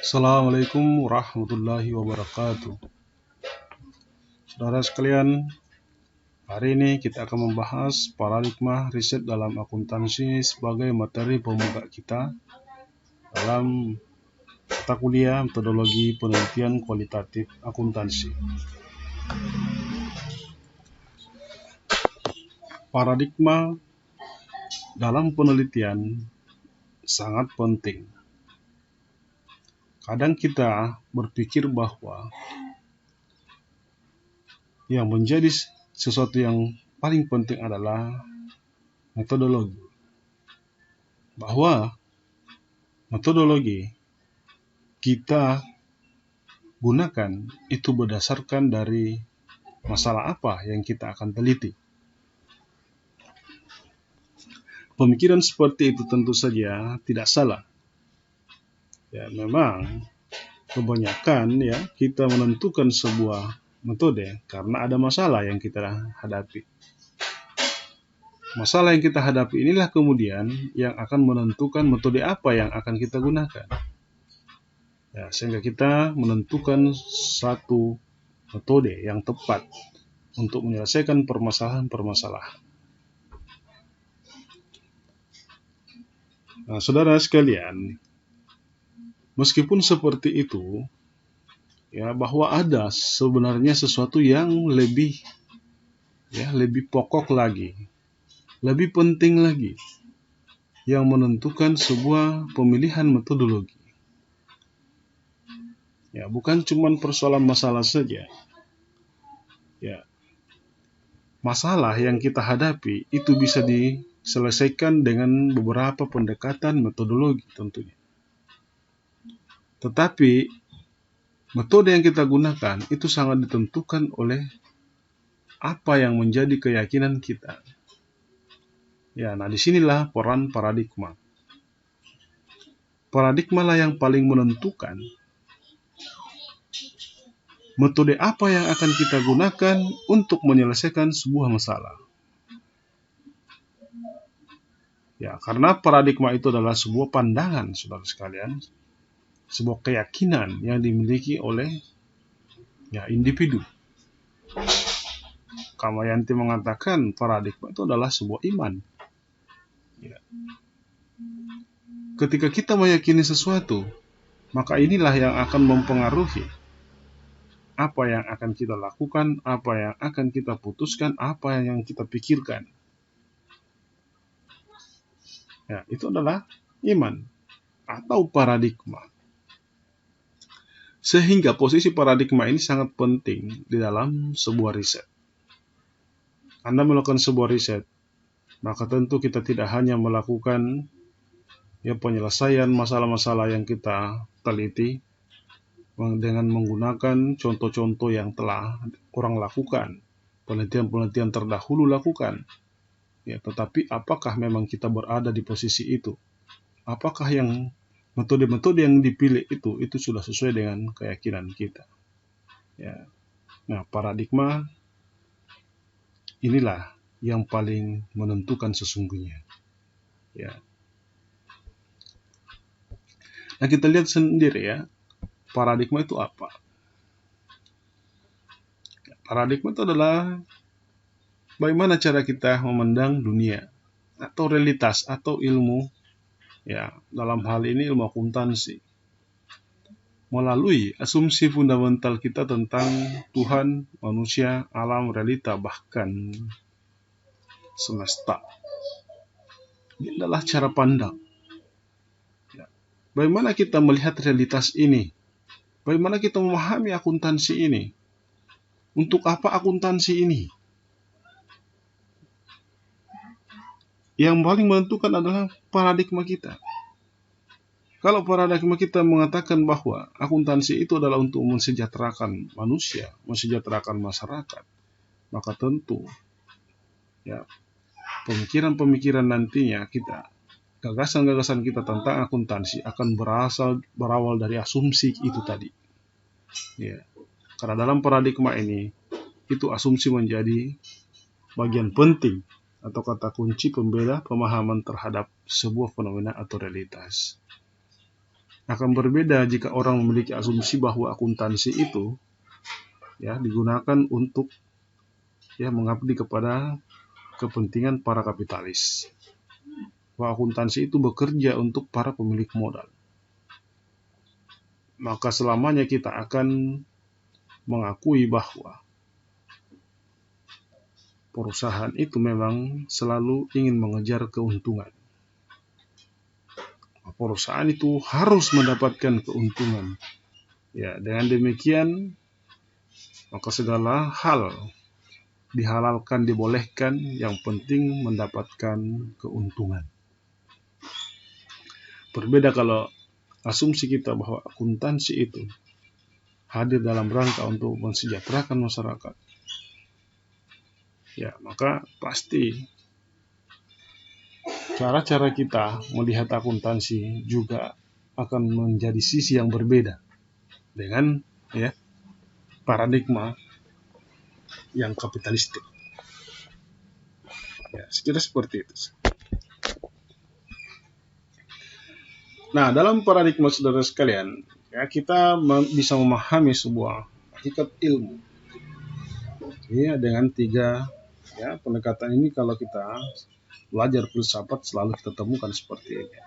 Assalamualaikum warahmatullahi wabarakatuh. Saudara sekalian, hari ini kita akan membahas paradigma riset dalam akuntansi sebagai materi pembuka kita dalam mata kuliah metodologi penelitian kualitatif akuntansi. Paradigma dalam penelitian sangat penting. Kadang kita berpikir bahwa yang menjadi sesuatu yang paling penting adalah metodologi. Bahwa metodologi kita gunakan itu berdasarkan dari masalah apa yang kita akan teliti. Pemikiran seperti itu tentu saja tidak salah. Ya, memang kebanyakan kita menentukan sebuah metode karena ada masalah yang kita hadapi. Masalah yang kita hadapi inilah kemudian yang akan menentukan metode apa yang akan kita gunakan. Ya, sehingga kita menentukan satu metode yang tepat untuk menyelesaikan permasalahan-permasalahan. Nah, saudara sekalian, meskipun seperti itu, bahwa ada sebenarnya sesuatu yang lebih pokok lagi, lebih penting lagi, yang menentukan sebuah pemilihan metodologi. Ya, bukan cuma persoalan masalah saja. Ya, masalah yang kita hadapi itu bisa diselesaikan dengan beberapa pendekatan metodologi tentunya. Tetapi metode yang kita gunakan itu sangat ditentukan oleh apa yang menjadi keyakinan kita. Ya, nah disinilah peran paradigma. Paradigma lah yang paling menentukan metode apa yang akan kita gunakan untuk menyelesaikan sebuah masalah. Ya, karena paradigma itu adalah sebuah pandangan, saudara sekalian, sebuah keyakinan yang dimiliki oleh individu. Kamayanti mengatakan paradigma itu adalah sebuah iman. Ya. Ketika kita meyakini sesuatu, maka inilah yang akan mempengaruhi apa yang akan kita lakukan, apa yang akan kita putuskan, apa yang kita pikirkan. Ya, itu adalah iman atau paradigma. Sehingga posisi paradigma ini sangat penting di dalam sebuah riset. Anda melakukan sebuah riset, maka tentu kita tidak hanya melakukan penyelesaian masalah-masalah yang kita teliti dengan menggunakan contoh-contoh yang telah orang lakukan, penelitian-penelitian terdahulu lakukan. Ya, tetapi apakah memang kita berada di posisi itu? Apakah yang metode-metode yang dipilih itu sudah sesuai dengan keyakinan kita? Ya. Nah, paradigma inilah yang paling menentukan sesungguhnya. Ya. Nah, kita lihat sendiri paradigma itu apa? Paradigma itu adalah bagaimana cara kita memandang dunia atau realitas atau ilmu, dalam hal ini ilmu akuntansi, melalui asumsi fundamental kita tentang Tuhan, manusia, alam, realita, bahkan semesta. Ini adalah cara pandang. Bagaimana kita melihat realitas ini? Bagaimana kita memahami akuntansi ini? Untuk apa akuntansi ini? Yang paling menentukan adalah paradigma kita. Kalau paradigma kita mengatakan bahwa akuntansi itu adalah untuk mensejahterakan manusia, mensejahterakan masyarakat, maka tentu pemikiran-pemikiran nantinya kita, gagasan-gagasan kita tentang akuntansi akan berawal dari asumsi itu tadi. Ya, karena dalam paradigma ini, itu asumsi menjadi bagian penting atau kata kunci pembeda pemahaman terhadap sebuah fenomena atau realitas. Akan berbeda jika orang memiliki asumsi bahwa akuntansi itu ya digunakan untuk ya mengabdi kepada kepentingan para kapitalis. Bahwa akuntansi itu bekerja untuk para pemilik modal. Maka selamanya kita akan mengakui bahwa perusahaan itu memang selalu ingin mengejar keuntungan. Perusahaan itu harus mendapatkan keuntungan. Ya, dengan demikian maka segala hal dihalalkan, dibolehkan, yang penting mendapatkan keuntungan. Berbeda kalau asumsi kita bahwa akuntansi itu hadir dalam rangka untuk mensejahterakan masyarakat. Ya, maka pasti cara-cara kita melihat akuntansi juga akan menjadi sisi yang berbeda dengan ya paradigma yang kapitalistik. Ya, sekira seperti itu. Nah, dalam paradigma saudara sekalian, ya kita bisa memahami sebuah hakikat ilmu. Ya, dengan 3 ya pendekatan ini kalau kita belajar filsafat selalu kita temukan seperti ini.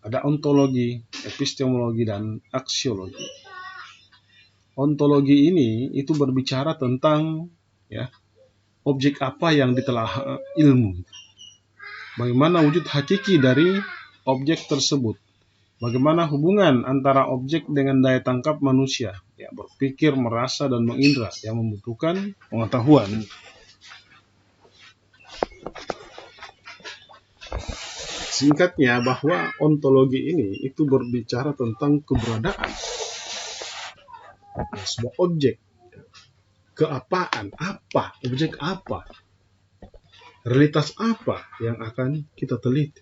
Ada ontologi, epistemologi, dan aksiologi. Ontologi ini itu berbicara tentang ya objek apa yang ditelaah ilmu. Bagaimana wujud hakiki dari objek tersebut. Bagaimana hubungan antara objek dengan daya tangkap manusia, ya, berpikir, merasa, dan mengindra yang membutuhkan pengetahuan. Singkatnya bahwa ontologi ini itu berbicara tentang keberadaan sebuah objek, keapaan, apa, objek apa, realitas apa yang akan kita teliti.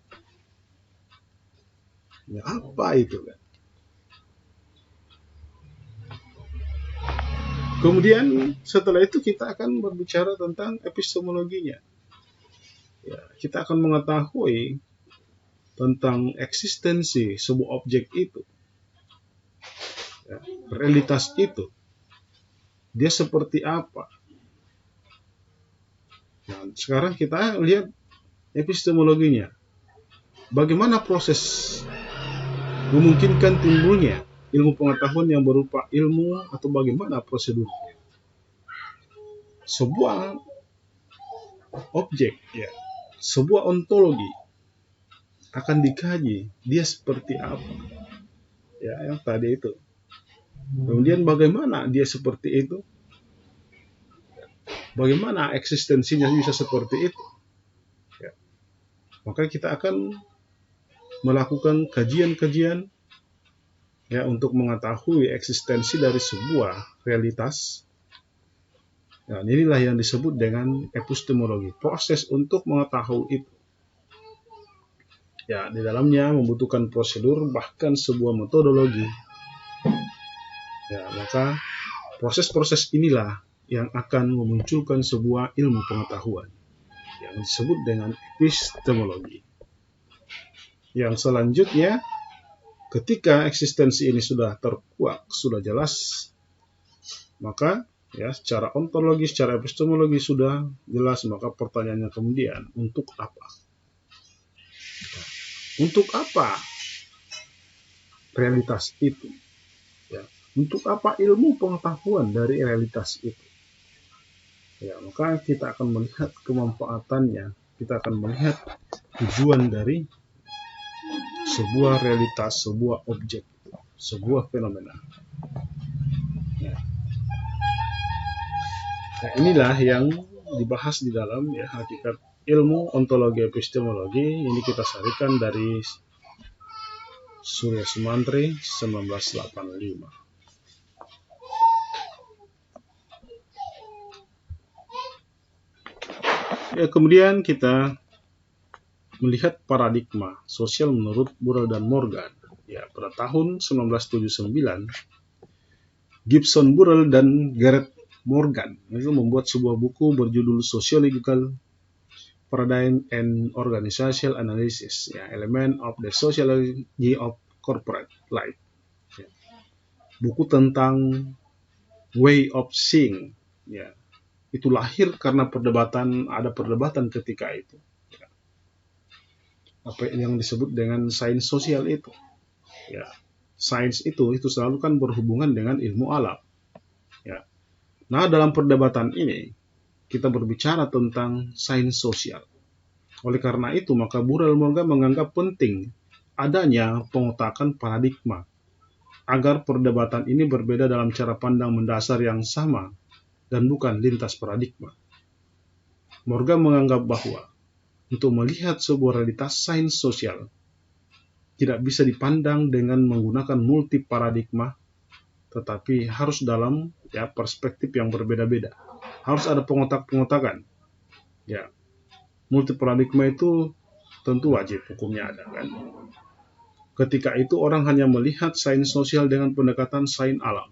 Ya, apa itu kan? Kemudian setelah itu kita akan berbicara tentang epistemologinya. Ya, kita akan mengetahui tentang eksistensi sebuah objek itu, ya, realitas itu, dia seperti apa. Nah, sekarang kita lihat epistemologinya. Bagaimana proses memungkinkan timbulnya ilmu pengetahuan yang berupa ilmu atau bagaimana prosedurnya. Sebuah objek, ya, sebuah ontologi akan dikaji dia seperti apa. Ya, yang tadi itu. Kemudian bagaimana dia seperti itu? Bagaimana eksistensinya bisa seperti itu? Ya. Maka kita akan melakukan kajian-kajian ya untuk mengetahui eksistensi dari sebuah realitas. Nah, inilah yang disebut dengan epistemologi, proses untuk mengetahui itu. Ya, di dalamnya membutuhkan prosedur bahkan sebuah metodologi. Ya, maka proses-proses inilah yang akan memunculkan sebuah ilmu pengetahuan yang disebut dengan epistemologi. Yang selanjutnya, ketika eksistensi ini sudah terkuak, sudah jelas, maka ya secara ontologi, secara epistemologi sudah jelas, maka pertanyaannya kemudian untuk apa? Untuk apa realitas itu? Ya, untuk apa ilmu pengetahuan dari realitas itu? Ya, maka kita akan melihat kemanfaatannya, kita akan melihat tujuan dari sebuah realitas, sebuah objek, sebuah fenomena. Ya. Nah, inilah yang dibahas di dalam ya hakikat ilmu ontologi epistemologi. Ini kita sarikan dari Surya Sumantri 1985. Ya, kemudian kita melihat paradigma sosial menurut Burrell dan Morgan. Ya, pada tahun 1979, Gibson Burrell dan Gareth Morgan itu membuat sebuah buku berjudul Sociological Paradigm and Organizational Analysis, ya, Element of the Sociology of Corporate Life. Ya. Buku tentang Way of Seeing, ya, itu lahir karena ada perdebatan ketika itu. Ya. Apa yang disebut dengan sains sosial itu. Ya. Sains itu selalu kan berhubungan dengan ilmu alam. Ya. Nah, dalam perdebatan ini kita berbicara tentang sains sosial. Oleh karena itu, maka Burrell Morgan menganggap penting adanya pengotakan paradigma agar perdebatan ini berbeda dalam cara pandang mendasar yang sama dan bukan lintas paradigma. Morgan menganggap bahwa untuk melihat sebuah realitas sains sosial tidak bisa dipandang dengan menggunakan multi paradigma, tetapi harus dalam perspektif yang berbeda-beda. Harus ada pengotak-pengotakan. Ya, multi paradigma itu tentu wajib hukumnya ada, kan? Ketika itu orang hanya melihat sains sosial dengan pendekatan sains alam,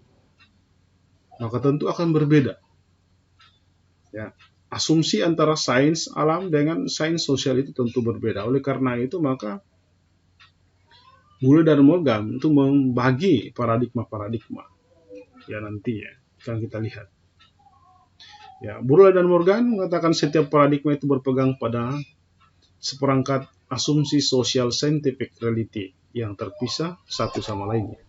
maka tentu akan berbeda. Ya, asumsi antara sains alam dengan sains sosial itu tentu berbeda. Oleh karena itu, maka Burrell dan Morgan itu membagi paradigma-paradigma. Ya, nanti ya akan kita lihat. Ya, Burrell dan Morgan mengatakan setiap paradigma itu berpegang pada seperangkat asumsi social scientific reality yang terpisah satu sama lainnya.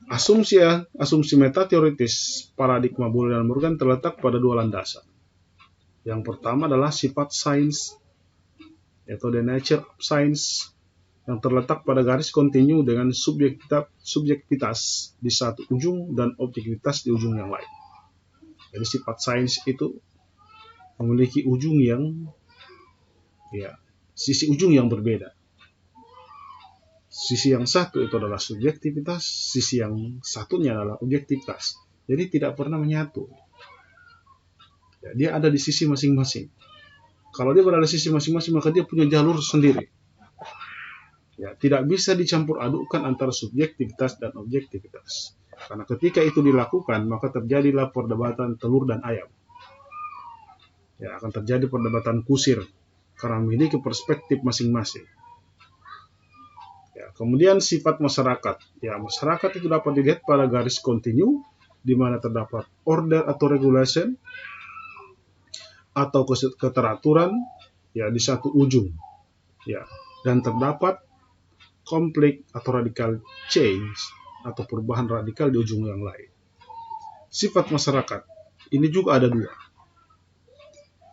Asumsi metateoritis paradigma Burrell dan Morgan terletak pada dua landasan. Yang pertama adalah sifat sains, yaitu the nature of science, yang terletak pada garis kontinu dengan subjektivitas di satu ujung dan objektivitas di ujung yang lain. Jadi sifat sains itu memiliki ujung yang, sisi ujung yang berbeda. Sisi yang satu itu adalah subjektivitas, sisi yang satunya adalah objektivitas. Jadi tidak pernah menyatu. Ya, dia ada di sisi masing-masing. Kalau dia berada di sisi masing-masing, maka dia punya jalur sendiri. Ya, tidak bisa dicampur adukkan antara subjektivitas dan objektivitas. Karena ketika itu dilakukan, maka terjadilah perdebatan telur dan ayam. Ya, akan terjadi perdebatan kusir karena memiliki perspektif masing-masing. Ya, kemudian sifat masyarakat. Ya, masyarakat itu dapat dilihat pada garis kontinu di mana terdapat order atau regulation atau keteraturan ya di satu ujung. Ya, dan terdapat konflik atau radical change atau perubahan radikal di ujung yang lain. Sifat masyarakat ini juga ada dua.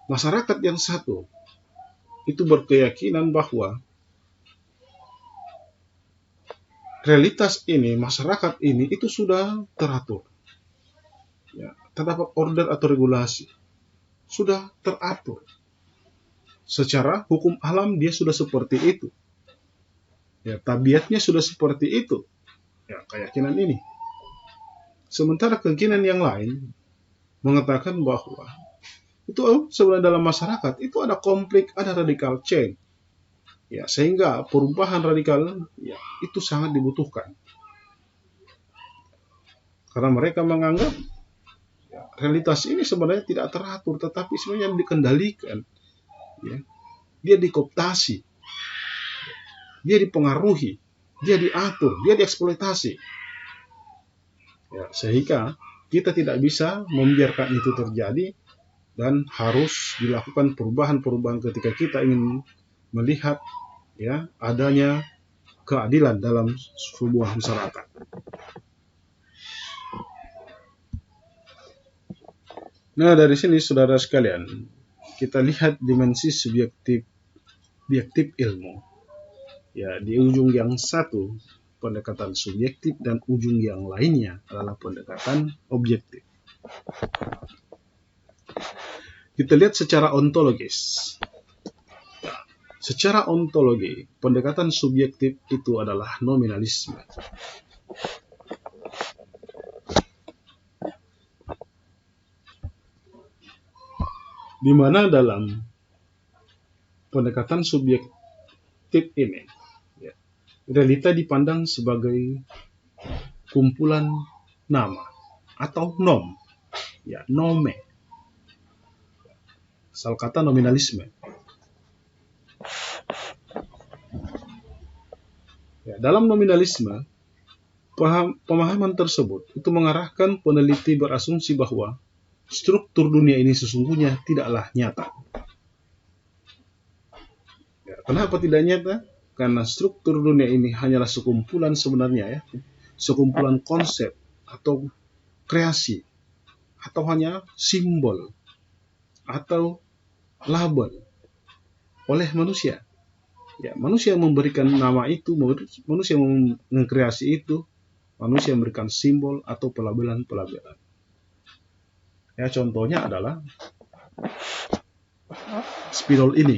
Masyarakat yang satu itu berkeyakinan bahwa realitas ini, masyarakat ini itu sudah teratur. Ya, terdapat order atau regulasi. Sudah teratur. Secara hukum alam dia sudah seperti itu. Ya, tabiatnya sudah seperti itu. Ya, keyakinan ini. Sementara keyakinan yang lain mengatakan bahwa itu sebenarnya dalam masyarakat itu ada konflik, ada radical change. Ya, sehingga perubahan radikal ya itu sangat dibutuhkan. Karena mereka menganggap ya, realitas ini sebenarnya tidak teratur, tetapi sebenarnya dikendalikan. Ya. Dia dikooptasi. Dia dipengaruhi, dia diatur, dia dieksploitasi. Ya, sehingga kita tidak bisa membiarkan itu terjadi dan harus dilakukan perubahan-perubahan ketika kita ingin melihat ya adanya keadilan dalam sebuah masyarakat. Nah, dari sini saudara sekalian, kita lihat dimensi subjektif ilmu. Ya, di ujung yang satu pendekatan subjektif dan ujung yang lainnya adalah pendekatan objektif. Kita lihat secara ontologis. Secara ontologi, pendekatan subjektif itu adalah nominalisme. Di mana dalam pendekatan subjektif ini, ya, realita dipandang sebagai kumpulan nama atau nom. Ya, nome. Asal kata nominalisme. Ya, dalam nominalisme, pemahaman tersebut itu mengarahkan peneliti berasumsi bahwa struktur dunia ini sesungguhnya tidaklah nyata. Ya, kenapa tidak nyata? Karena struktur dunia ini hanyalah sekumpulan sebenarnya ya, sekumpulan konsep atau kreasi, atau hanya simbol atau label oleh manusia. Ya, manusia memberikan nama itu, manusia mengkreasi itu, manusia memberikan simbol atau pelabelan-pelabelan. Ya, contohnya adalah spidol ini.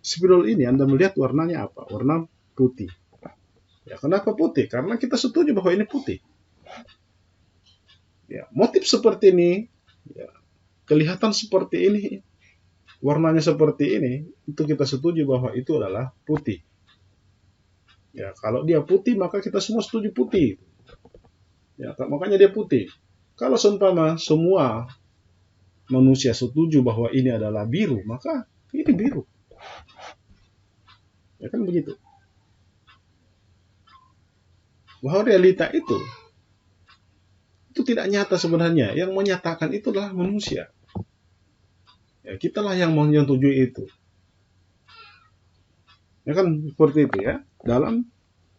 Spidol ini Anda melihat warnanya apa? Warna putih. Ya, kenapa putih? Karena kita setuju bahwa ini putih. Ya, motif seperti ini, ya, kelihatan seperti ini, warnanya seperti ini, itu kita setuju bahwa itu adalah putih. Ya, kalau dia putih maka kita semua setuju putih. Ya, makanya dia putih. Kalau seumpama semua manusia setuju bahwa ini adalah biru, maka ini biru. Ya kan begitu. Bahwa realita itu tidak nyata sebenarnya. Yang menyatakan itu adalah manusia. Ya, kitalah yang menyetujui itu. Ya kan seperti itu ya, dalam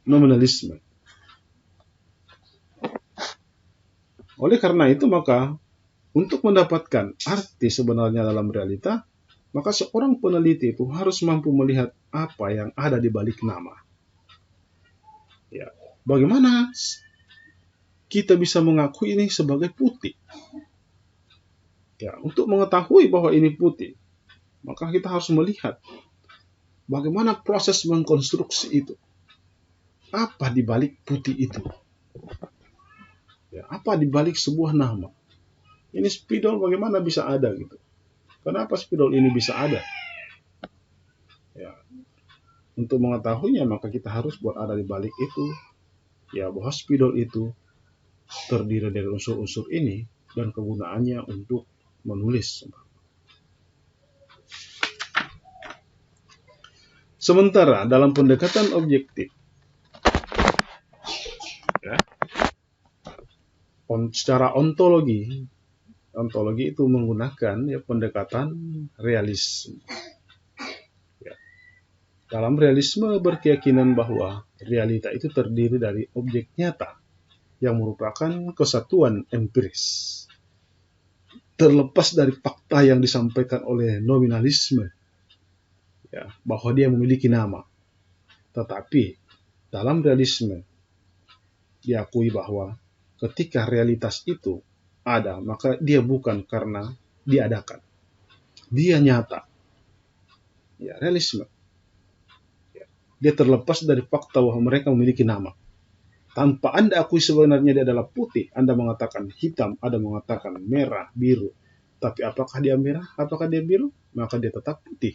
nominalisme. Oleh karena itu maka untuk mendapatkan arti sebenarnya dalam realita, maka seorang peneliti itu harus mampu melihat apa yang ada di balik nama. Ya, bagaimana kita bisa mengakui ini sebagai putih? Ya, untuk mengetahui bahwa ini putih, maka kita harus melihat bagaimana proses mengkonstruksi itu. Apa di balik putih itu? Ya, apa di balik sebuah nama? Ini spidol bagaimana bisa ada gitu? Kenapa spidol ini bisa ada? Ya, untuk mengetahuinya maka kita harus berada di balik itu. Ya, bahwa spidol itu terdiri dari unsur-unsur ini dan kegunaannya untuk menulis. Sementara dalam pendekatan objektif, ya, secara ontologi itu menggunakan ya, pendekatan realisme. Ya. Dalam realisme berkeyakinan bahwa realita itu terdiri dari objek nyata yang merupakan kesatuan empiris, terlepas dari fakta yang disampaikan oleh nominalisme, ya, bahwa dia memiliki nama. Tetapi dalam realisme diakui bahwa ketika realitas itu ada, maka dia bukan karena diadakan. Dia nyata. Ya, realisme. Ya, dia terlepas dari fakta bahwa mereka memiliki nama. Tanpa Anda akui sebenarnya dia adalah putih, Anda mengatakan hitam, Anda mengatakan merah, biru. Tapi apakah dia merah? Apakah dia biru? Maka dia tetap putih.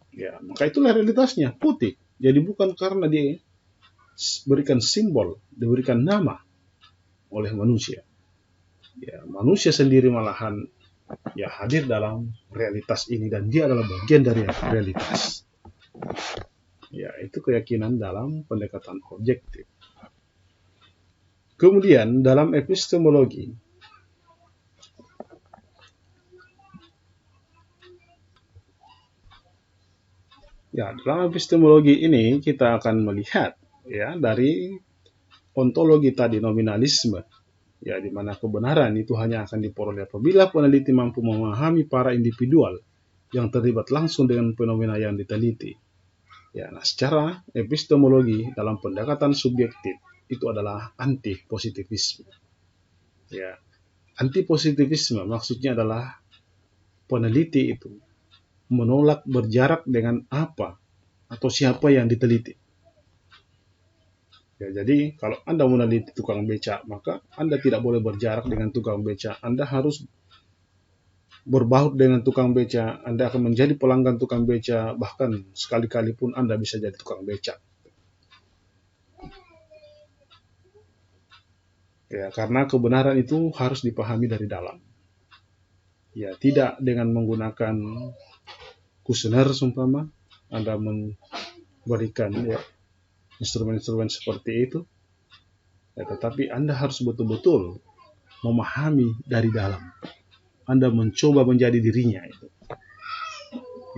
Ya, maka itulah realitasnya, putih. Jadi bukan karena dia berikan simbol, diberikan nama oleh manusia. Ya, manusia sendiri malahan ya hadir dalam realitas ini dan dia adalah bagian dari realitas. Ya, itu keyakinan dalam pendekatan objektif. Kemudian dalam epistemologi, ya, dalam epistemologi ini kita akan melihat ya dari ontologi tadi, nominalisme, ya, di mana kebenaran itu hanya akan diperoleh apabila peneliti mampu memahami para individual yang terlibat langsung dengan fenomena yang diteliti. Ya, nah, secara epistemologi dalam pendekatan subjektif itu adalah anti-positivisme. Ya, anti-positivisme maksudnya adalah peneliti itu menolak berjarak dengan apa atau siapa yang diteliti. Ya, jadi kalau Anda meneliti tukang beca, maka Anda tidak boleh berjarak dengan tukang beca. Anda harus berbaur dengan tukang beca. Anda akan menjadi pelanggan tukang beca, bahkan sekali-kali pun Anda bisa jadi tukang beca. Ya, karena kebenaran itu harus dipahami dari dalam. Ya, tidak dengan menggunakan kuesioner seumpama Anda memberikan ya instrumen-instrumen seperti itu, ya, tetapi Anda harus betul-betul memahami dari dalam. Anda mencoba menjadi dirinya itu.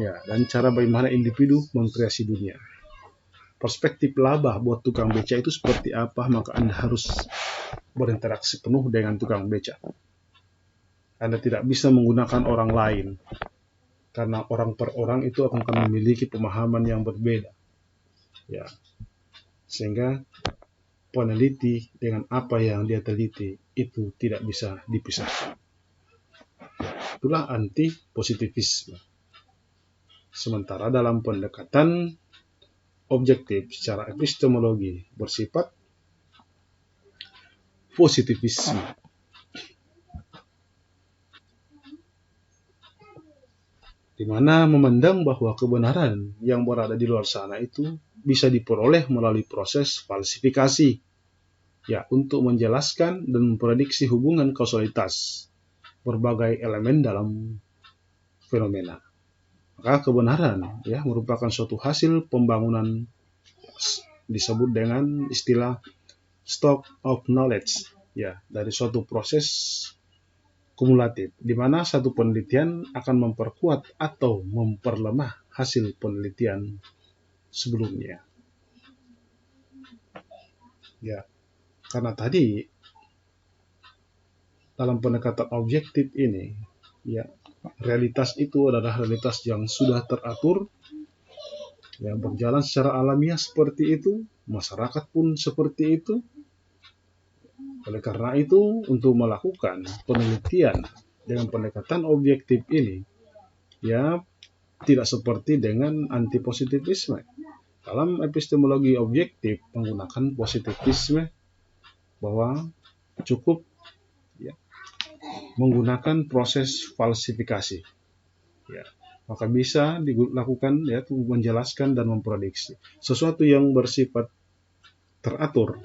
Ya, dan cara bagaimana individu mengkreasi dunia. Perspektif laba buat tukang beca itu seperti apa, maka Anda harus berinteraksi penuh dengan tukang beca. Anda tidak bisa menggunakan orang lain, karena orang per orang itu akan memiliki pemahaman yang berbeda. Ya, sehingga peneliti dengan apa yang dia teliti itu tidak bisa dipisahkan. Itulah anti positivisme. Sementara dalam pendekatan objektif secara epistemologi bersifat positivisme. Di mana memandang bahwa kebenaran yang berada di luar sana itu bisa diperoleh melalui proses falsifikasi, ya, untuk menjelaskan dan memprediksi hubungan kausalitas berbagai elemen dalam fenomena. Maka kebenaran ya merupakan suatu hasil pembangunan disebut dengan istilah stock of knowledge, ya, dari suatu proses kumulatif, di mana satu penelitian akan memperkuat atau memperlemah hasil penelitian sebelumnya. Ya, karena tadi dalam pendekatan objektif ini, ya, realitas itu adalah realitas yang sudah teratur, yang berjalan secara alamiah seperti itu, masyarakat pun seperti itu. Oleh karena itu, untuk melakukan penelitian dengan pendekatan objektif ini, ya, tidak seperti dengan antipositivisme. Dalam epistemologi objektif menggunakan positivisme bahwa cukup ya, menggunakan proses falsifikasi. Ya, maka bisa dilakukan ya menjelaskan dan memprediksi sesuatu yang bersifat teratur,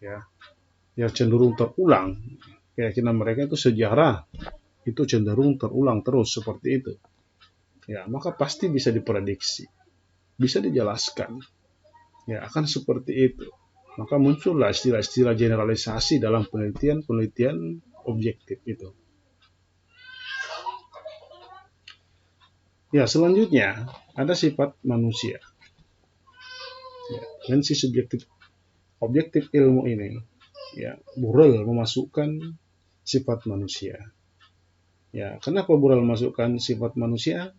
ya, yang cenderung terulang. Keyakinan mereka itu sejarah itu cenderung terulang terus seperti itu. Ya, maka pasti bisa diprediksi, bisa dijelaskan. Ya, akan seperti itu. Maka muncullah istilah-istilah generalisasi dalam penelitian objektif itu. Ya, selanjutnya ada sifat manusia. Ya, dimensi subjektif objektif ilmu ini, ya, Burrell memasukkan sifat manusia. Ya, kenapa Burrell memasukkan sifat manusia?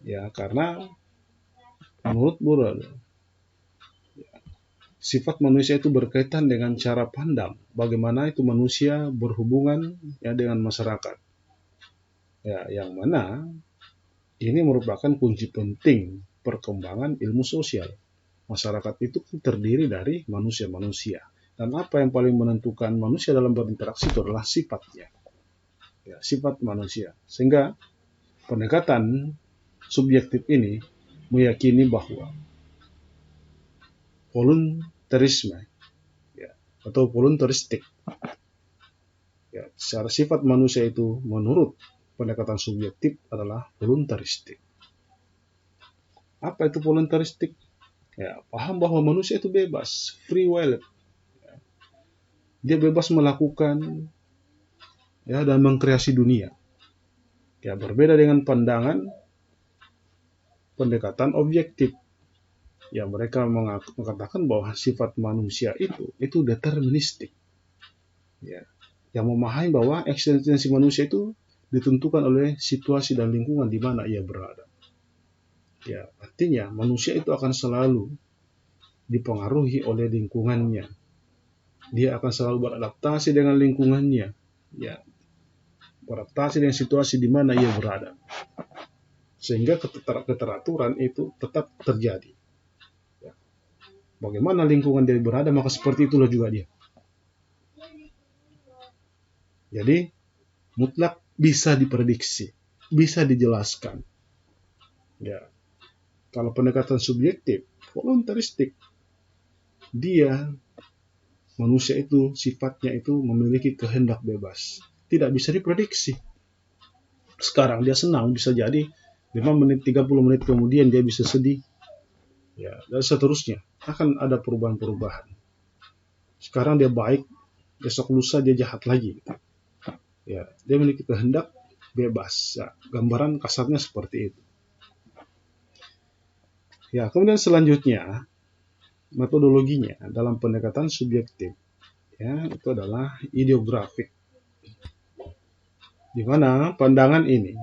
Ya, karena menurut Burrell, sifat manusia itu berkaitan dengan cara pandang, bagaimana itu manusia berhubungan ya dengan masyarakat. Ya, yang mana ini merupakan kunci penting perkembangan ilmu sosial. Masyarakat itu terdiri dari manusia-manusia. Dan apa yang paling menentukan manusia dalam berinteraksi itu adalah sifatnya. Ya, sifat manusia. Sehingga pendekatan subjektif ini meyakini bahwa voluntarisme ya, atau voluntaristik, ya, secara sifat manusia itu menurut pendekatan subjektif adalah voluntaristik. Apa itu voluntaristik? Ya, paham bahwa manusia itu bebas, free will. Ya. Dia bebas melakukan ya dan mengkreasi dunia. Ya, berbeda dengan pandangan pendekatan objektif. Ya, mereka mengatakan bahwa sifat manusia itu deterministik. Ya, yang memahami bahwa eksistensi manusia itu ditentukan oleh situasi dan lingkungan di mana ia berada. Ya, artinya manusia itu akan selalu dipengaruhi oleh lingkungannya. Dia akan selalu beradaptasi dengan lingkungannya. Ya, beradaptasi dengan situasi di mana ia berada. Sehingga keteraturan itu tetap terjadi. Ya. Bagaimana lingkungan dia berada, maka seperti itulah juga dia. Jadi, mutlak bisa diprediksi, bisa dijelaskan. Ya. Kalau pendekatan subjektif, voluntaristik, dia manusia itu sifatnya itu memiliki kehendak bebas. Tidak bisa diprediksi. Sekarang dia senang, bisa jadi 5 menit, 30 menit kemudian dia bisa sedih. Ya, dan seterusnya. Akan ada perubahan-perubahan. Sekarang dia baik, besok lusa dia jahat lagi. Ya, dia memiliki kehendak bebas. Ya, gambaran kasarnya seperti itu. Ya, kemudian selanjutnya metodologinya dalam pendekatan subjektif, ya, itu adalah ideografik, di mana pandangan ini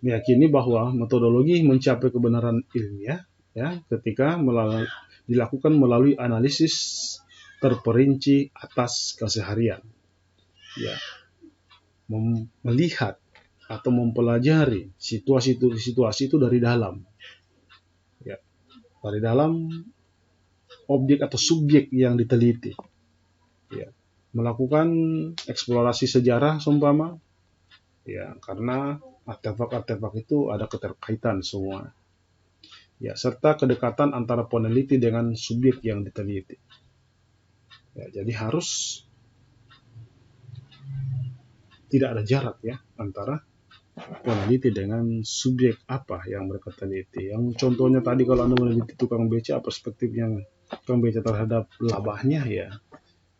meyakini bahwa metodologi mencapai kebenaran ilmiah, ya, ketika dilakukan melalui analisis terperinci atas keseharian, ya, melihat atau mempelajari situasi itu dari dalam, ya, dari dalam objek atau subjek yang diteliti, ya, melakukan eksplorasi sejarah seumpama, ya, karena artefak-artefak itu ada keterkaitan semua, ya, serta kedekatan antara peneliti dengan subjek yang diteliti, ya, jadi harus tidak ada jarak, ya, antara peneliti dengan subjek apa yang mereka teliti. Yang contohnya tadi, kalau Anda meneliti tukang beca, perspektifnya tukang beca terhadap labahnya, ya,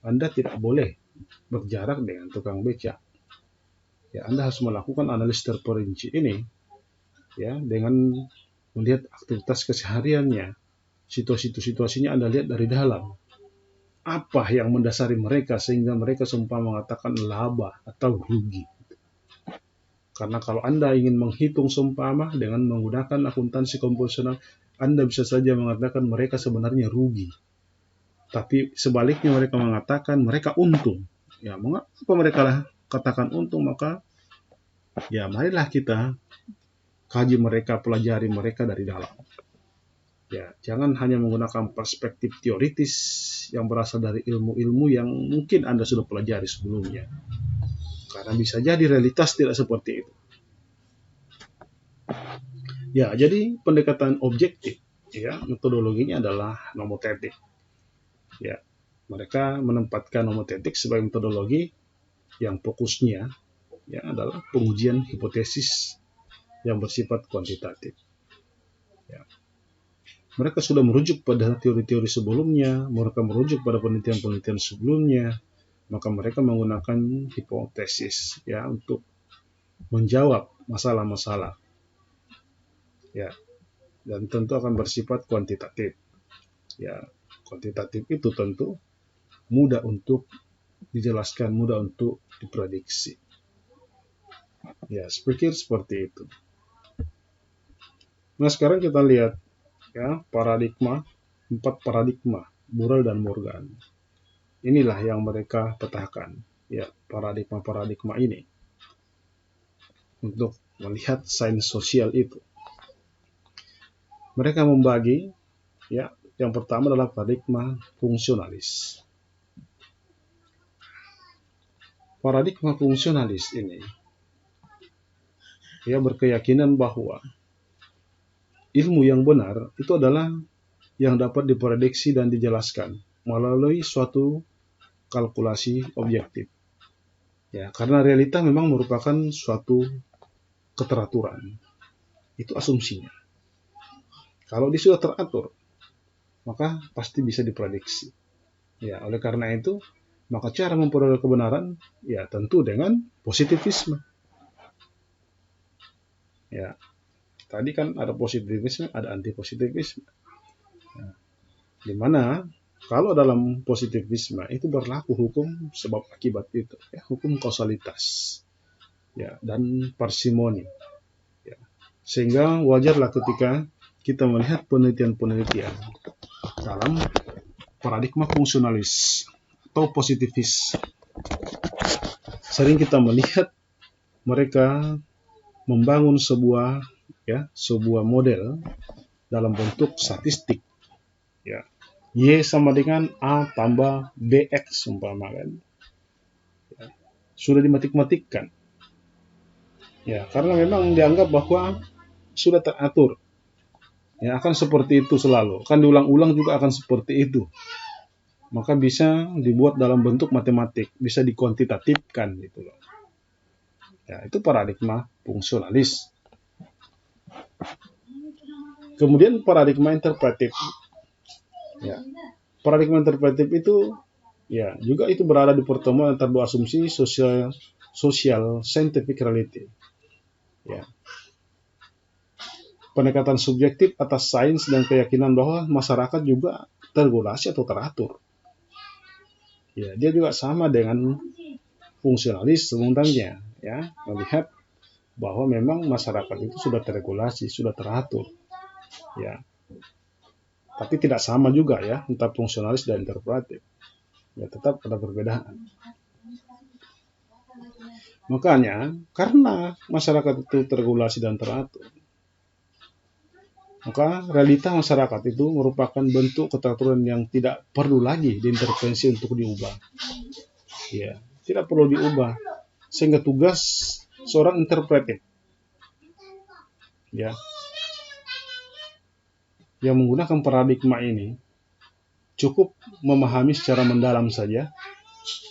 Anda tidak boleh berjarak dengan tukang beca. Ya, Anda harus melakukan analisis terperinci ini, ya, dengan melihat aktivitas kesehariannya, situasinya Anda lihat dari dalam. Apa yang mendasari mereka sehingga mereka sempat mengatakan laba atau rugi? Karena kalau Anda ingin menghitung seumpama dengan menggunakan akuntansi konvensional, Anda bisa saja mengatakan mereka sebenarnya rugi. Tapi sebaliknya mereka mengatakan mereka untung. Ya, mengapa mereka katakan untung? Maka, ya, marilah kita kaji mereka, pelajari mereka dari dalam. Ya, jangan hanya menggunakan perspektif teoritis yang berasal dari ilmu-ilmu yang mungkin Anda sudah pelajari sebelumnya. Karena bisa jadi realitas tidak seperti itu. Ya, jadi pendekatan objektif, ya, metodologinya adalah nomotetik. Ya, mereka menempatkan nomotetik sebagai metodologi yang fokusnya, ya, adalah pengujian hipotesis yang bersifat kuantitatif. Ya. Mereka sudah merujuk pada teori-teori sebelumnya, mereka merujuk pada penelitian-penelitian sebelumnya, maka mereka menggunakan hipotesis, ya, untuk menjawab masalah-masalah. Ya, dan tentu akan bersifat kuantitatif. Ya, kuantitatif itu tentu mudah untuk dijelaskan, mudah untuk diprediksi. Ya, pikir seperti itu. Nah, sekarang kita lihat, ya, paradigma, 4 paradigma, Burrell dan Morgan. Inilah yang mereka petakan, ya, paradigma-paradigma ini untuk melihat sains sosial itu. Mereka membagi, ya, yang pertama adalah paradigma fungsionalis. Paradigma fungsionalis ini, ya, berkeyakinan bahwa ilmu yang benar itu adalah yang dapat diprediksi dan dijelaskan melalui suatu kalkulasi objektif. Ya, karena realita memang merupakan suatu keteraturan. Itu asumsinya. Kalau dia sudah teratur, maka pasti bisa diprediksi. Ya, oleh karena itu, maka cara memperoleh kebenaran, ya, tentu dengan positivisme. Ya, tadi kan ada positivisme, ada antipositivisme. Ya, di mana kalau dalam positivisme itu berlaku hukum sebab akibat itu, ya, hukum kausalitas, ya, dan parsimoni. Ya, sehingga wajarlah ketika kita melihat penelitian-penelitian dalam paradigma fungsionalis atau positivis. Sering kita melihat mereka membangun sebuah model dalam bentuk statistik. Ya, Y sama dengan A tambah BX umpama, kan. Ya, sudah dimatik-matikkan. Ya, karena memang dianggap bahwa sudah teratur. Ya, akan seperti itu selalu. Akan diulang-ulang juga akan seperti itu. maka bisa dibuat dalam bentuk matematik, bisa dikuantitatifkan gitu loh. Ya, itu paradigma fungsionalis. Kemudian paradigma interpretif. Ya, paradigma interpretif itu ya juga itu berada di pertemuan antara dua asumsi social scientific reality. Ya. Pendekatan subjektif atas sains dan keyakinan bahwa masyarakat juga terregulasi atau teratur. Ya, dia juga sama dengan fungsionalis sebenarnya, ya, melihat bahwa memang masyarakat itu sudah terregulasi, sudah teratur. Ya. Tapi tidak sama juga ya antara fungsionalis dan interpretif. Ya, tetap ada perbedaan. Makanya, karena masyarakat itu terregulasi dan teratur, maka realita masyarakat itu merupakan bentuk keteraturan yang tidak perlu lagi diintervensi untuk diubah. Ya, tidak perlu diubah. Sehingga tugas seorang interpretif, ya, yang menggunakan paradigma ini cukup memahami secara mendalam saja,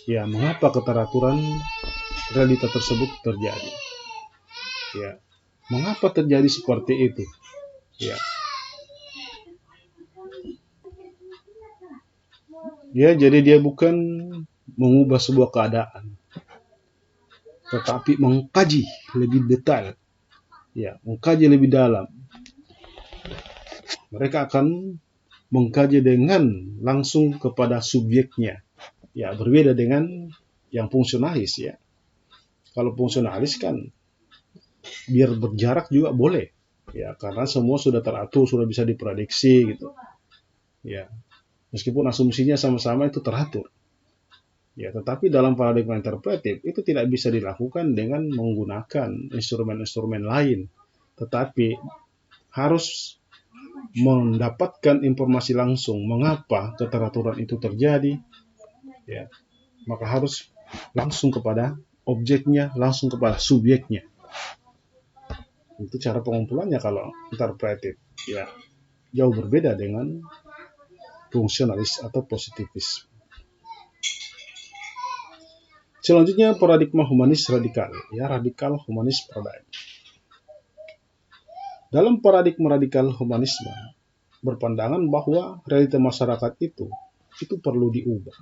ya, mengapa keteraturan realita tersebut terjadi. Ya, mengapa terjadi seperti itu? Ya. Ya, jadi dia bukan mengubah sebuah keadaan, tetapi mengkaji lebih detail, ya, mengkaji lebih dalam. Mereka akan mengkaji dengan langsung kepada subjeknya, ya, berbeda dengan yang fungsionalis, ya. Kalau fungsionalis kan biar berjarak juga boleh, ya, karena semua sudah teratur, sudah bisa diprediksi gitu, ya, meskipun asumsinya sama-sama itu teratur. Ya, tetapi dalam paradigma interpretif itu tidak bisa dilakukan dengan menggunakan instrumen-instrumen lain, tetapi harus mendapatkan informasi langsung mengapa keteraturan itu terjadi. Ya, maka harus langsung kepada objeknya, langsung kepada subjeknya. Itu cara pengumpulannya kalau interpretif. Ya, jauh berbeda dengan fungsionalis atau positivis. Selanjutnya paradigma humanis radikal, ya, radikal humanis paradigm. Dalam paradigma radikal humanisme berpandangan bahwa realita masyarakat itu perlu diubah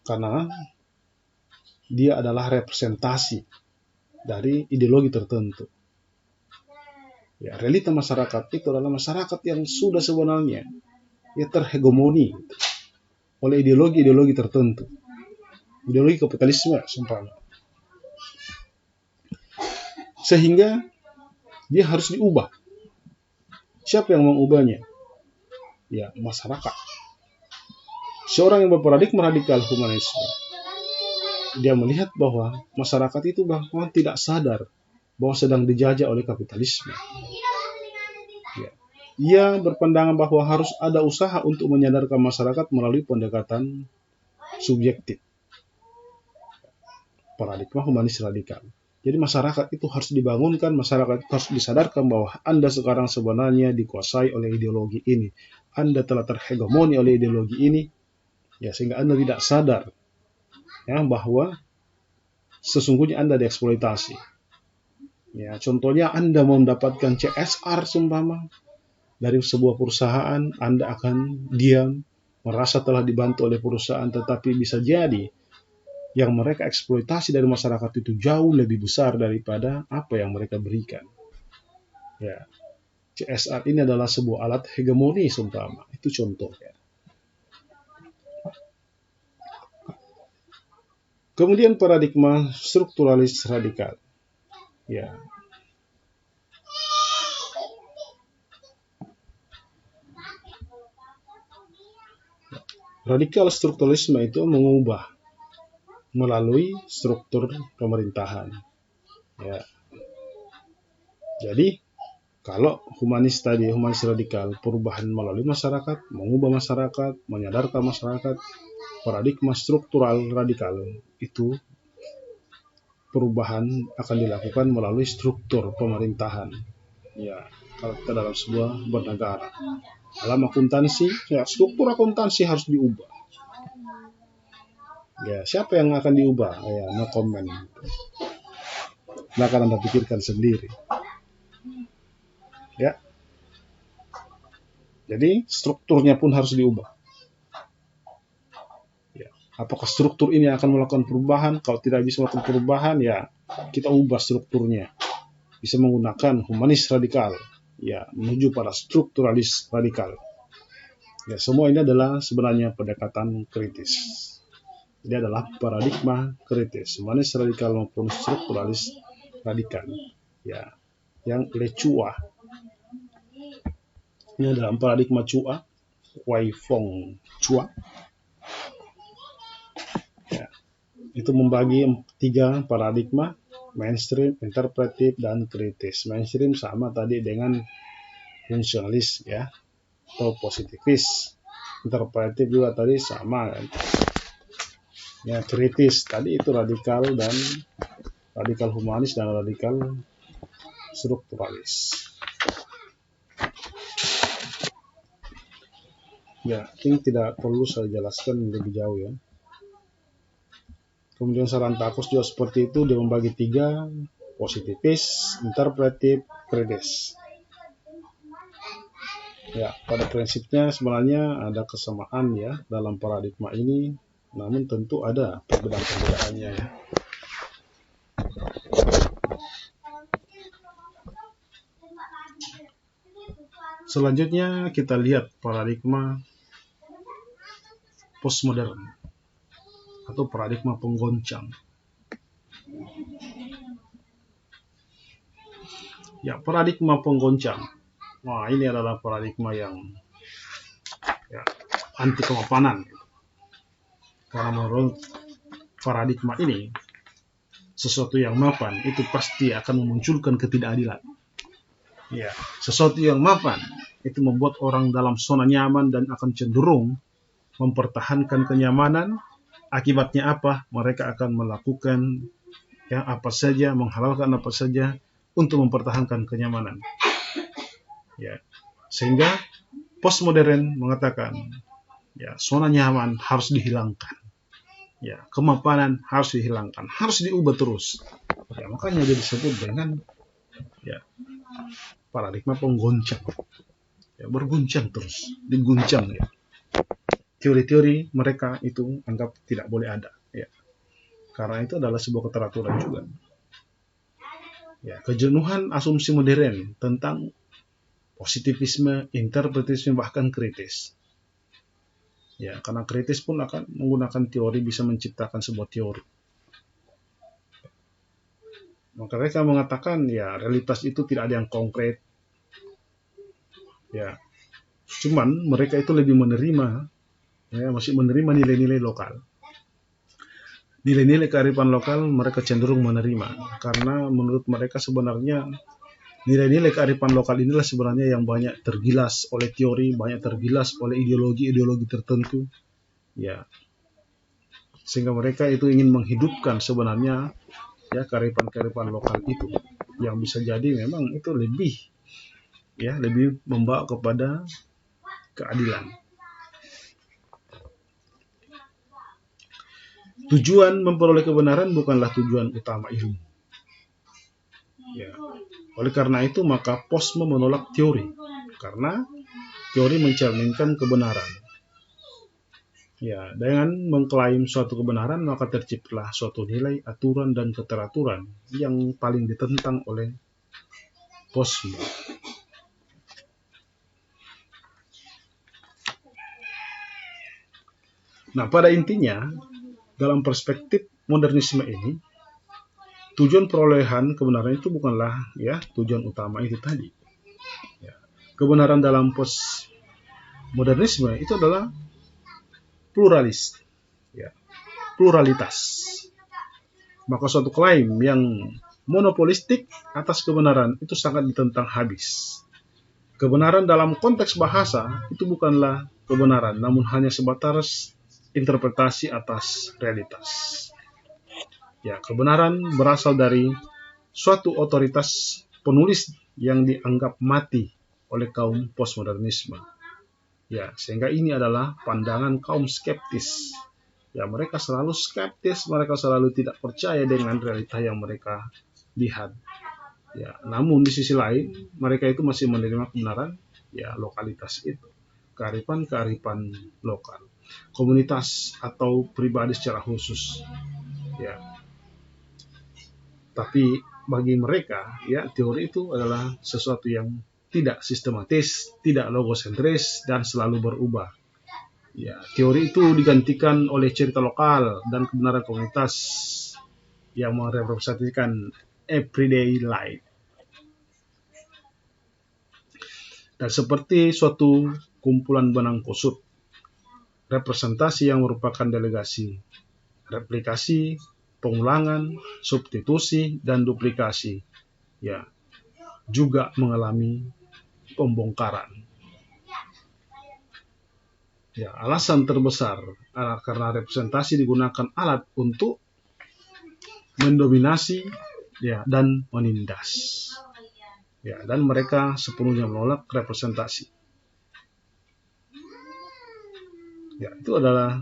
karena dia adalah representasi dari ideologi tertentu. Ya, realita masyarakat itu adalah masyarakat yang sudah sebenarnya ya terhegemoni oleh ideologi-ideologi tertentu. Ideologi kapitalisme seumpama. Sehingga dia harus diubah. Siapa yang mengubahnya? Ya, masyarakat. Seorang yang berparadigma radikal humanisme, dia melihat bahwa masyarakat itu bahkan tidak sadar bahwa sedang dijajah oleh kapitalisme. Ya. Ia berpandangan bahwa harus ada usaha untuk menyadarkan masyarakat melalui pendekatan subjektif. Paradigma humanis radikal. Jadi masyarakat itu harus dibangunkan, masyarakat itu harus disadarkan bahwa Anda sekarang sebenarnya dikuasai oleh ideologi ini. Anda telah terhegemoni oleh ideologi ini, ya, sehingga Anda tidak sadar ya, bahwa sesungguhnya Anda dieksploitasi. Ya, contohnya Anda mau mendapatkan CSR seumpama dari sebuah perusahaan, Anda akan diam, merasa telah dibantu oleh perusahaan, tetapi bisa jadi yang mereka eksploitasi dari masyarakat itu jauh lebih besar daripada apa yang mereka berikan. Ya, CSR ini adalah sebuah alat hegemoni seumpama, itu contohnya. Kemudian paradigma strukturalis radikal. Ya. Radikal strukturalisme itu mengubah melalui struktur pemerintahan. Ya. Jadi, kalau humanis tadi, humanis radikal, perubahan melalui masyarakat, mengubah masyarakat, menyadarkan masyarakat, paradigma struktural radikal itu perubahan akan dilakukan melalui struktur pemerintahan. Ya, kalau kita dalam sebuah bernegara. Dalam akuntansi, ya, struktur akuntansi harus diubah. Ya, siapa yang akan diubah? Ya, no comment. Nah, akan Anda pikirkan sendiri. Ya. Jadi strukturnya pun harus diubah. Ya. Apakah struktur ini akan melakukan perubahan? Kalau tidak bisa melakukan perubahan, ya kita ubah strukturnya. Bisa menggunakan humanis radikal, ya, menuju pada strukturalis radikal. Ya, semua ini adalah sebenarnya pendekatan kritis. Ini adalah paradigma kritis, humanis radikal maupun strukturalis radikal. Ya, yang oleh Chua. Ini adalah paradigma Chua, Wai Fong Chua. Ya, itu membagi 3 paradigma: mainstream, interpretif, dan kritis. Mainstream sama tadi dengan fungsionalis, ya, atau positivis. Interpretif juga tadi sama kan. Ya, kritis tadi itu radikal dan radikal humanis dan radikal strukturalis. Ya, ini tidak perlu saya jelaskan lebih jauh ya. Kemudian Sarantakos juga seperti itu, dia membagi 3: positivis, interpretif, kritis. Ya, pada prinsipnya sebenarnya ada kesamaan ya dalam paradigma ini, namun tentu ada perbedaan-perbedaannya ya. Selanjutnya kita lihat paradigma postmodern atau paradigma penggoncang. Ya, paradigma penggoncang. Wah, ini adalah paradigma yang ya, anti kemapanan. Karena menurut paradigma ini, sesuatu yang mapan itu pasti akan memunculkan ketidakadilan. Ya, sesuatu yang mapan itu membuat orang dalam zona nyaman dan akan cenderung mempertahankan kenyamanan. Akibatnya apa? Mereka akan melakukan ya apa saja, menghalalkan apa saja untuk mempertahankan kenyamanan. Ya, sehingga postmodern mengatakan ya zona nyaman harus dihilangkan. Ya, kemapanan harus dihilangkan, harus diubah terus. Ya, makanya dia disebut dengan ya paradigma penggoncang. Ya, berguncang terus, diguncang ya. Teori-teori mereka itu anggap tidak boleh ada ya. Karena itu adalah sebuah keteraturan juga. Ya, kejenuhan asumsi modern tentang positivisme, interpretisme, bahkan kritis. Ya, karena kritis pun akan menggunakan teori, bisa menciptakan sebuah teori. Maka mereka mengatakan ya realitas itu tidak ada yang konkret. Ya, cuman mereka itu lebih menerima, ya, masih menerima nilai-nilai lokal. Nilai-nilai kearifan lokal mereka cenderung menerima, karena menurut mereka sebenarnya nilai-nilai kearifan lokal inilah sebenarnya yang banyak tergilas oleh teori, banyak tergilas oleh ideologi-ideologi tertentu, ya, sehingga mereka itu ingin menghidupkan sebenarnya ya kearifan-kearifan lokal itu, yang bisa jadi memang itu lebih membawa kepada keadilan. Tujuan memperoleh kebenaran bukanlah tujuan utama ilmu. Ya. Oleh karena itu maka posmo menolak teori, karena teori mencerminkan kebenaran. Ya, dengan mengklaim suatu kebenaran maka terciptalah suatu nilai, aturan, dan keteraturan yang paling ditentang oleh posmo. Nah, pada intinya dalam perspektif modernisme ini, tujuan perolehan kebenaran itu bukanlah ya tujuan utama itu tadi. Ya. Kebenaran dalam postmodernisme itu adalah pluralis, ya, pluralitas. Maka suatu klaim yang monopolistik atas kebenaran itu sangat ditentang habis. Kebenaran dalam konteks bahasa itu bukanlah kebenaran, namun hanya sebatas interpretasi atas realitas. Ya, kebenaran berasal dari suatu otoritas penulis yang dianggap mati oleh kaum postmodernisme. Ya, sehingga ini adalah pandangan kaum skeptis Ya, mereka selalu skeptis, mereka selalu tidak percaya dengan realita yang mereka lihat. Ya, namun di sisi lain mereka itu masih menerima kebenaran ya lokalitas itu, kearifan lokal, komunitas atau pribadi secara khusus. Ya, tapi bagi mereka ya teori itu adalah sesuatu yang tidak sistematis, tidak logosentris dan selalu berubah. Ya, teori itu digantikan oleh cerita lokal dan kebenaran komunitas yang merepresentasikan everyday life. Dan seperti suatu kumpulan benang kusut, representasi yang merupakan delegasi, replikasi, pengulangan, substitusi, dan duplikasi, ya, juga mengalami pembongkaran. Ya, alasan terbesar karena representasi digunakan alat untuk mendominasi ya dan menindas. Ya, dan mereka sepenuhnya menolak representasi. Ya, itu adalah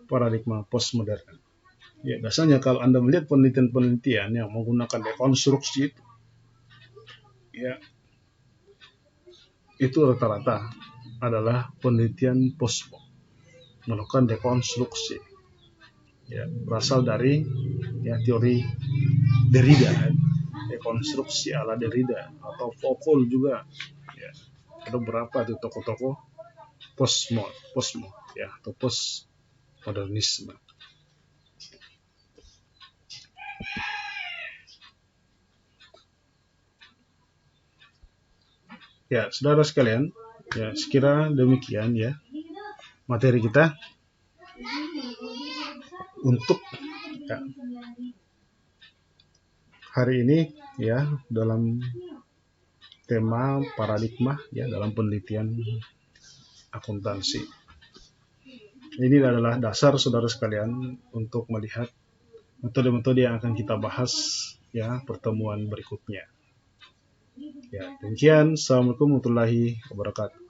paradigma postmodern. Ya, biasanya kalau Anda melihat penelitian-penelitian yang menggunakan dekonstruksi itu, ya, itu rata-rata adalah penelitian post melakukan dekonstruksi. Ya, berasal dari ya teori Derrida, dekonstruksi ala Derrida atau Foucault juga. Ya, ada beberapa itu tokoh-tokoh postmo ya atau postmodernisme. Ya, saudara sekalian, ya sekira demikian ya materi kita untuk ya, hari ini ya dalam tema paradigma ya dalam penelitian akuntansi. Ini adalah dasar saudara sekalian untuk melihat metode-metode yang akan kita bahas ya pertemuan berikutnya. Ya, demikian. Assalamualaikum warahmatullahi wabarakatuh.